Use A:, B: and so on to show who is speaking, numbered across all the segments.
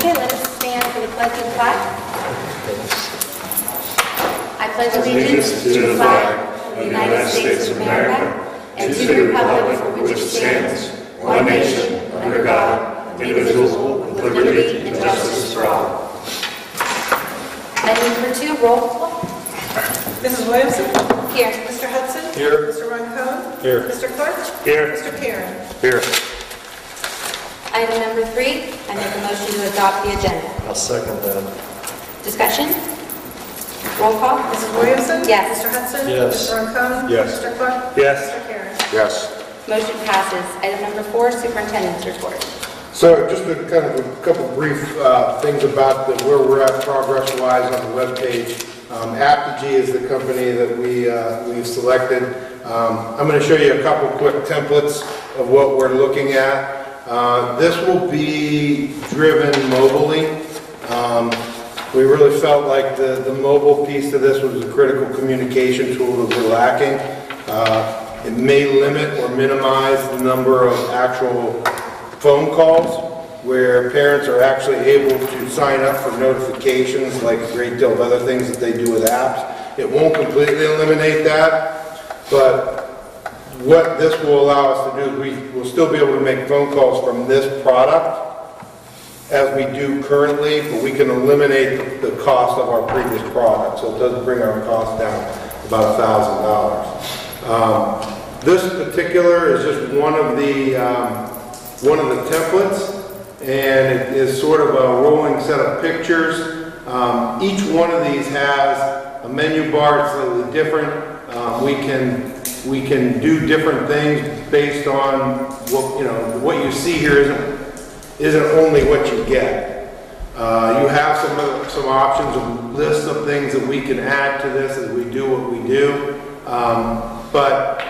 A: Okay, let us stand for the pledge of the flag. I pledge allegiance to the flag of the United States of America and to the republic for which it stands, one nation, under God, indivisible, with liberty and justice for all. Item number 2, roll call.
B: Mrs. Williamson?
A: Here.
B: Mr. Hudson?
C: Here.
B: Mr. Roncone?
C: Here.
B: Mr. Clark?
C: Here.
B: Mr. Karen?
C: Here.
A: Item number 3, I make a motion to adopt the agenda.
C: I'll second that.
A: Discussion? Roll call.
B: Mrs. Williamson?
A: Yes.
B: Mr. Hudson?
C: Yes.
B: Mr. Roncone?
C: Yes.
B: Mr. Clark?
C: Yes.
B: Mr. Karen?
C: Yes.
A: Motion passes. Item number 4, superintendent's report.
D: So just a kind of a couple brief things about where we're at progress-wise on the webpage. Apogee is the company that we've selected. I'm going to show you a couple quick templates of what we're looking at. This will be driven mobily. We really felt like the mobile piece to this was a critical communication tool that we're lacking. It may limit or minimize the number of actual phone calls where parents are actually able to sign up for notifications, like a great deal of other things that they do with apps. It won't completely eliminate that, but what this will allow us to do is we will still be able to make phone calls from this product as we do currently, but we can eliminate the cost of our previous product, so it does bring our cost down about $1,000. This particular is just one of the templates, and it is sort of a rolling set of pictures. Each one of these has a menu bar slightly different. We can do different things based on what you see here isn't only what you get. You have some options, a list of things that we can add to this as we do what we do. But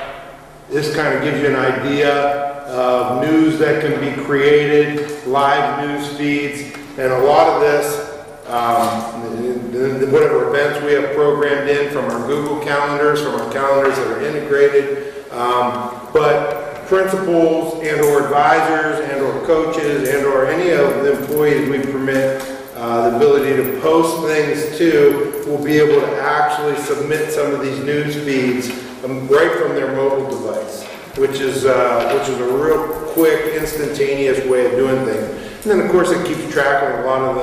D: this kind of gives you an idea of news that can be created, live news feeds, and a lot of this, whatever events we have programmed in from our Google calendars, from our calendars that are integrated, but principals and or advisors and or coaches and or any of the employees we permit the ability to post things to will be able to actually submit some of these news feeds right from their mobile device, which is a real quick, instantaneous way of doing things. And then, of course, it keeps track of a lot of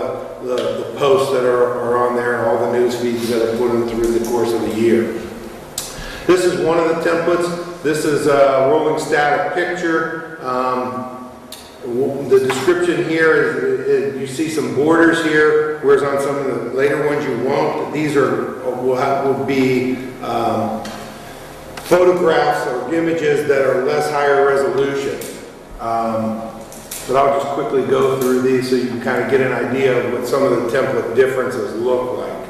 D: the posts that are on there and all the news feeds that are put in through the course of the year. This is one of the templates. This is a rolling static picture. The description here is you see some borders here, whereas on some of the later ones you won't. These will be photographs or images that are less higher resolution. But I'll just quickly go through these so you can kind of get an idea of what some of the template differences look like.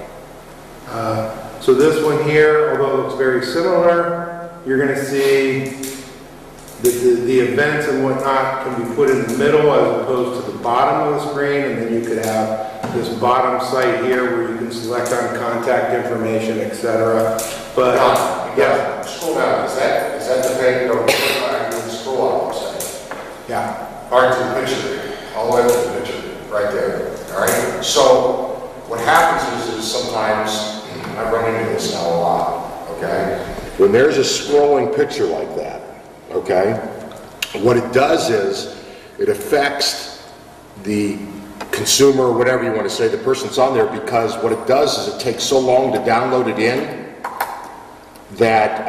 D: So this one here, although it looks very similar, you're going to see the events and whatnot can be put in the middle as opposed to the bottom of the screen, and then you could have this bottom site here where you can select on contact information, etc. But yeah,
E: scroll down. Is that the thing? You can scroll up.
D: yeah.
E: All right, to the picture, all the way up to the picture, right there. All right. So what happens is sometimes I run into this now a lot. Okay. When there's a scrolling picture like that, okay, what it does is it affects the consumer, or whatever you want to say, the person's on there, because what it does is it takes so long to download it in that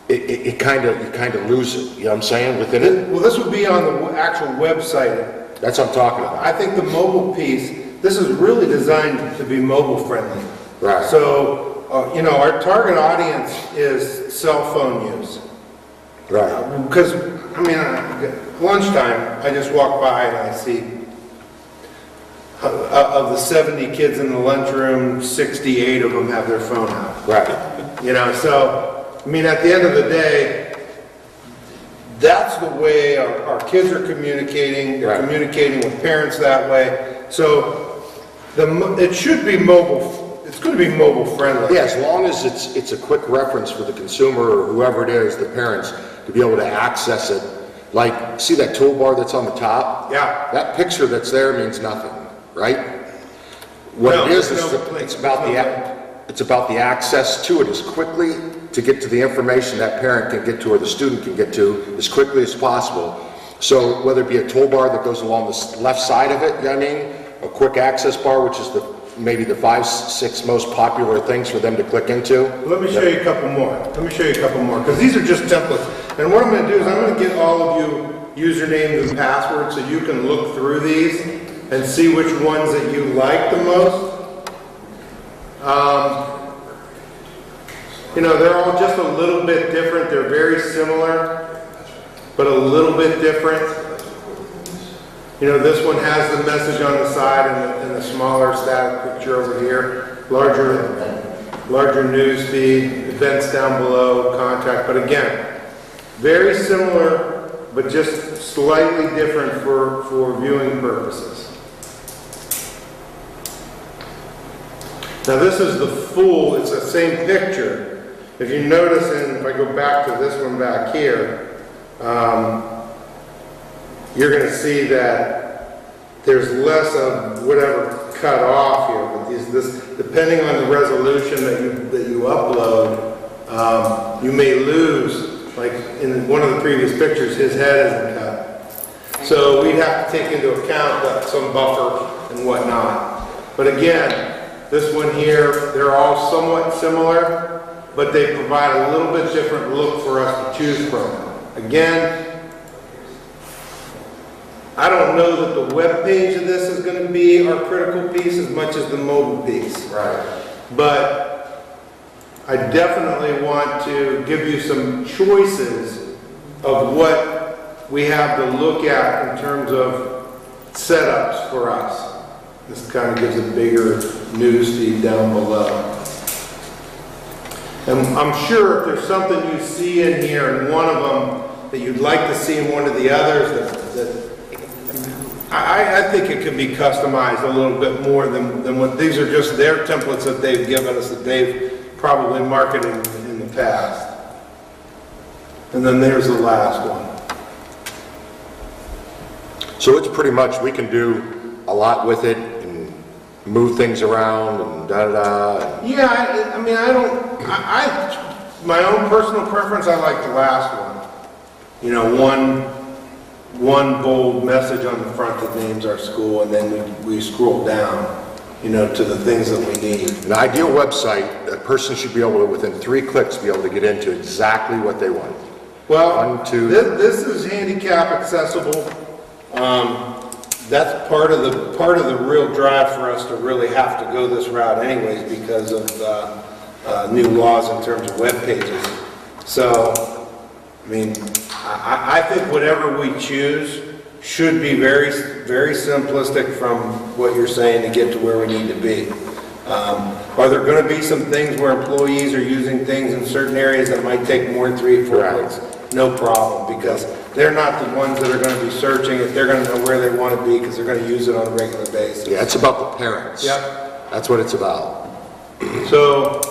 E: you kind of lose it. You know what I'm saying? Within it.
D: Well, this would be on the actual website.
E: That's what I'm talking about.
D: I think the mobile piece, this is really designed to be mobile friendly.
E: Right.
D: So, our target audience is cell phone use.
E: Right.
D: Because, lunchtime, I just walk by and I see of the 70 kids in the lunchroom, 68 of them have their phone out.
E: Right.
D: So, at the end of the day, that's the way our kids are communicating. They're communicating with parents that way. So, it should be mobile. It's going to be mobile friendly.
E: Yeah, as long as it's a quick reference for the consumer or whoever it is, the parents, to be able to access it Like, see that toolbar that's on the top?
D: Yeah.
E: That picture that's there means nothing, right? What
D: No,
E: it is,
D: there's no
E: it's about the access to it as quickly to get to the information that parent can get to or the student can get to as quickly as possible. So whether it be a toolbar that goes along the left side of it, you know what I mean? A quick access bar, which is maybe the 5, 6 most popular things for them to click into.
D: Let me show you a couple more. Because these are just templates. And what I'm going to do is I'm going to get all of you usernames and passwords so you can look through these and see which ones that you like the most. You know, they're all just a little bit different. They're very similar, but a little bit different. You know, this one has the message on the side and the smaller static picture over here. Larger news feed, events down below, contact. But again, very similar, but just slightly different for viewing purposes. Now this is the full, it's the same picture. If you notice, and if I go back to this one back here, you're going to see that there's less of whatever cut off here. But this, depending on the resolution that you upload, you may lose. Like in one of the previous pictures, his head isn't cut. So we'd have to take into account that some buffer and whatnot. But again, this one here, they're all somewhat similar, but they provide a little bit different look for us to choose from. Again, I don't know that the web page of this is going to be our critical piece as much as the mobile piece.
E: Right.
D: But I definitely want to give you some choices of what we have to look at in terms of setups for us. This kind of gives a bigger news feed down below. And I'm sure if there's something you see in here in one of them that you'd like to see in one of the others, I think it could be customized a little bit more than what these are just their templates that they've given us that they've probably marketed in the past. And then there's the last one.
E: So it's pretty much, we can do a lot with it and move things around and da-da-da.
D: Yeah, I mean, my own personal preference, I like the last one. You know, one bold message on the front that names our school, and then we scroll down, you know, to the things that we need.
E: An ideal website, a person should be able to, within 3 clicks, be able to get into exactly what they want.
D: Well,
E: 1, 2.
D: This is handicap accessible. That's part of the real drive for us to really have to go this route anyways because of new laws in terms of web pages. So, I mean, I think whatever we choose should be very, very simplistic from what you're saying to get to where we need to be. Are there going to be some things where employees are using things in certain areas that might take more than 3 or 4 clicks? No problem, because they're not the ones that are going to be searching it. They're going to know where they want to be because they're going to use it on a regular basis.
E: Yeah, it's about the parents.
D: Yep.
E: That's what it's about.
D: So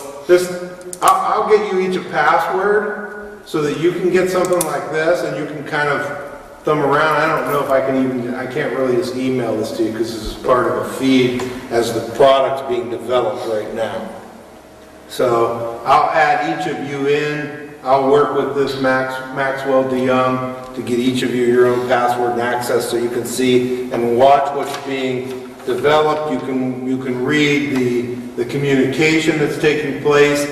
D: I'll get you each a password so that you can get something like this and you can kind of thumb around. I don't know if I can't really just email this to you because this is part of a feed as the product's being developed right now. So I'll add each of you in. I'll work with this Maxwell DeYoung to get each of you your own password and access so you can see and watch what's being developed. You can read the communication that's taking place.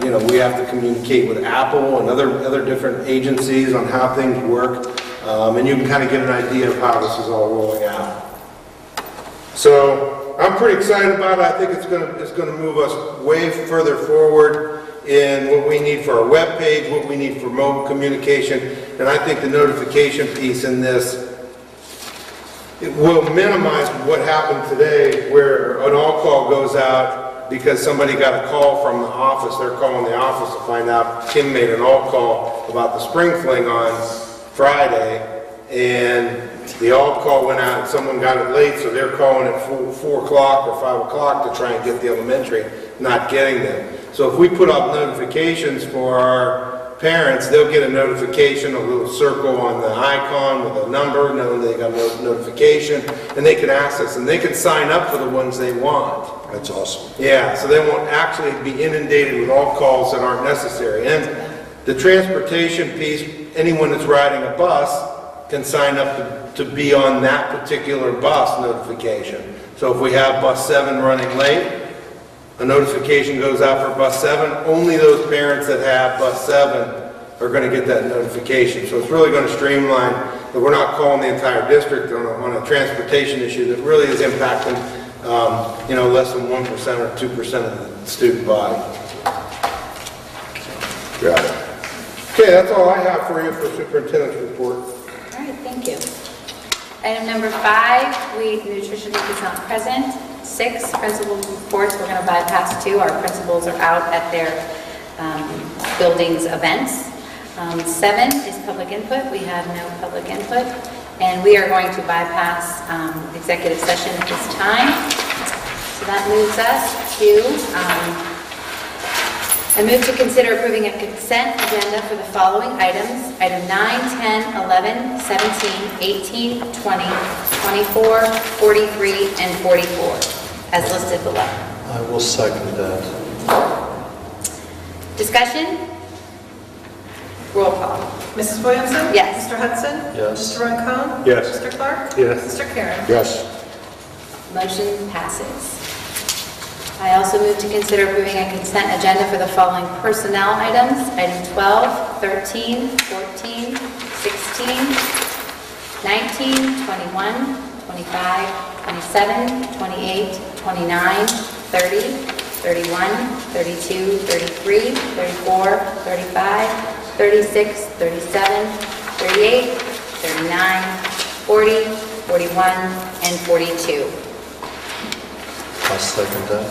D: You know, we have to communicate with Apple and other different agencies on how things work, and you can kind of get an idea of how this is all rolling out. So I'm pretty excited about it. I think it's going to move us way further forward in what we need for our web page, what we need for mobile communication, and I think the notification piece in this, it will minimize what happened today where an all-call goes out because somebody got a call from the office. They're calling the office to find out Kim made an all-call about the spring fling on Friday, and the all-call went out and someone got it late, so they're calling at 4 o'clock or 5 o'clock to try and get the elementary, not getting them. So if we put up notifications for our parents, they'll get a notification, a little circle on the icon with a number, knowing they got a notification, and they can access, and they can sign up for the ones they want.
E: That's awesome.
D: Yeah, so they won't actually be inundated with all calls that aren't necessary. And the transportation piece, anyone that's riding a bus can sign up to be on that particular bus notification. So if we have bus 7 running late, a notification goes out for bus 7. Only those parents that have bus 7 are going to get that notification. So it's really going to streamline that we're not calling the entire district on a transportation issue that really is impacting less than 1% or 2% of the student body.
E: Got it.
D: Okay, that's all I have for you for superintendent's report.
A: All right, thank you. Item number 5, nutrition week is not present. 6, principal reports, we're going to bypass 2. Our principals are out at their buildings events. 7 is public input. We have no public input. And we are going to bypass executive session at this time. So that moves us to, I move to consider approving a consent agenda for the following items. Item 9, 10, 11, 17, 18, 20, 24, 43, and 44, as listed below.
C: I will second that.
A: Discussion? Roll call.
B: Mrs. Williamson?
A: Yes.
B: Mr. Hudson?
C: Yes.
B: Mr. Roncone?
D: Yes.
B: Mr. Clark?
D: Yes.
B: Mr. Karen?
E: Yes.
A: Motion passes. I also move to consider approving a consent agenda for the following personnel items. Item 12, 13, 14, 16, 19, 21, 25, 27, 28, 29, 30, 31, 32, 33, 34, 35, 36, 37, 38, 39, 40, 41, and 42.
C: I'll second that.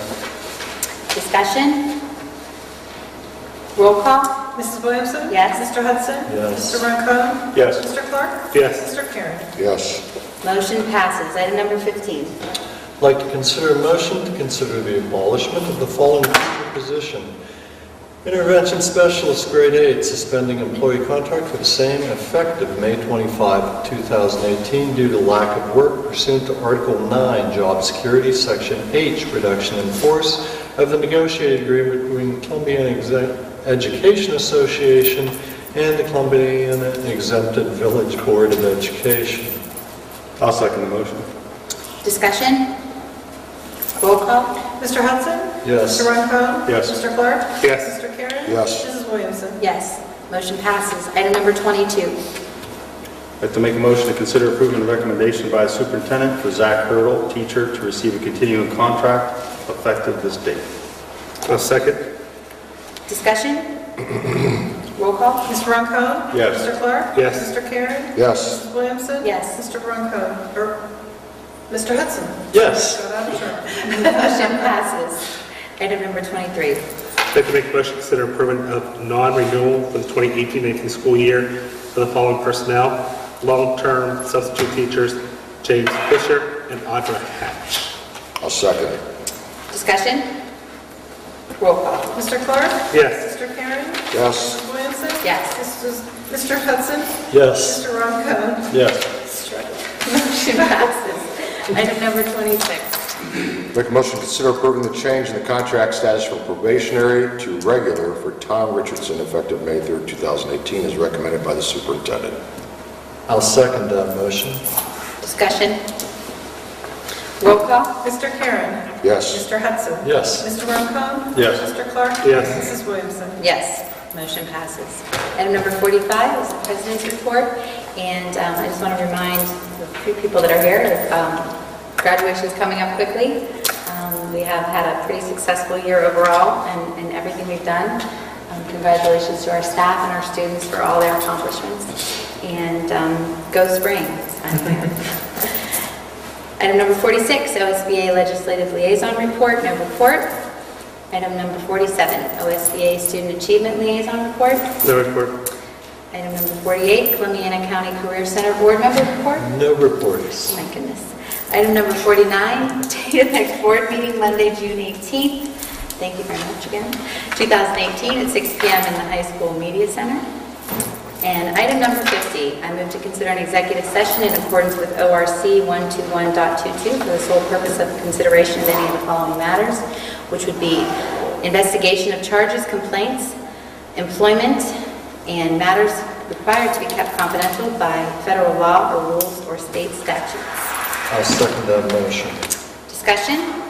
A: Discussion? Roll call?
B: Mrs. Williamson?
A: Yes.
B: Mr. Hudson?
C: Yes.
B: Mr. Roncone?
D: Yes.
B: Mr. Clark?
D: Yes.
B: Mr. Karen?
E: Yes.
A: Motion passes. Item number 15.
C: I'd like to consider a motion to consider the abolishment of the following teacher position. Intervention Specialist, Grade 8, suspending employee contract for the same effective May 25, 2018 due to lack of work pursuant to Article 9, Job Security, Section H, reduction in force of the negotiated agreement between Columbiana Education Association and the Columbiana Exempted Village Board of Education.
D: I'll second the motion.
A: Discussion? Roll call?
B: Mr. Hudson?
C: Yes.
B: Mr. Roncone?
D: Yes.
B: Mr. Clark?
D: Yes.
B: Mr. Karen?
E: Yes.
B: Mrs. Williamson?
A: Yes. Motion passes. Item number 22.
F: I'd like to make a motion to consider approving the recommendation by the superintendent for Zach Hurdle, teacher, to receive a continuing contract effective this date.
D: I'll second.
A: Discussion? Roll call?
B: Mr. Roncone?
D: Yes.
B: Mr. Clark?
D: Yes.
B: Mr. Karen?
E: Yes.
B: Mrs. Williamson?
A: Yes.
B: Mr. Roncone? Or Mr. Hudson?
C: Yes.
B: Got out of turn.
A: Motion passes. Item number 23.
G: I'd like to make a motion to consider approval of non-renewal for the 2018-19 school year for the following personnel: long-term substitute teachers James Fisher and Audra Hatch.
E: I'll second it.
A: Discussion? Roll call?
B: Mr. Clark?
G: Yes.
B: Mr. Karen?
E: Yes.
B: Mrs. Williamson?
A: Yes.
B: Mr. Hudson?
C: Yes.
B: Mr. Roncone?
C: Yes.
A: Motion passes. Item number 26.
E: Make a motion to consider approving the change in the contract status from probationary to regular for Tom Richardson effective May 3rd, 2018 as recommended by the superintendent.
C: I'll second that motion.
A: Discussion? Roll call?
B: Mr. Karen?
E: Yes.
B: Mr. Hudson?
C: Yes.
B: Mr. Roncone?
D: Yes.
B: Mr. Clark?
G: Yes.
B: Mrs. Williamson?
A: Yes. Motion passes. Item number 45 is the President's report, and I just want to remind the few people that are here, graduation is coming up quickly. We have had a pretty successful year overall in everything we've done. Congratulations to our staff and our students for all their accomplishments. And go spring. Item number 46, OSBA Legislative Liaison Report, no report. Item number 47, OSBA Student Achievement Liaison Report.
G: No report.
A: Item number 48, Columbiana County Career Center Board Member Report.
C: No reports.
A: Oh my goodness. Item number 49, date of next board meeting, Monday, June 18th.
H: Thank you very much again. 2018 at 6 p.m. in the High School Media Center. And item number 50, I move to consider an executive session in accordance with ORC 121.22 for the sole purpose of consideration of any of the following matters, which would be investigation of charges, complaints, employment, and matters required to be kept confidential by federal law or rules or state statutes.
C: I'll second that motion.
H: Discussion?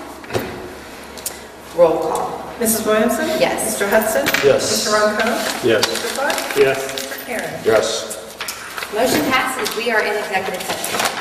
H: Roll call.
B: Mrs. Williamson?
H: Yes.
B: Mr. Hudson?
C: Yes.
B: Mr. Ronco?
F: Yes.
B: Mr. Clark?
G: Yes.
B: Mr. Karen?
E: Yes.
H: Motion passes. We are in executive session.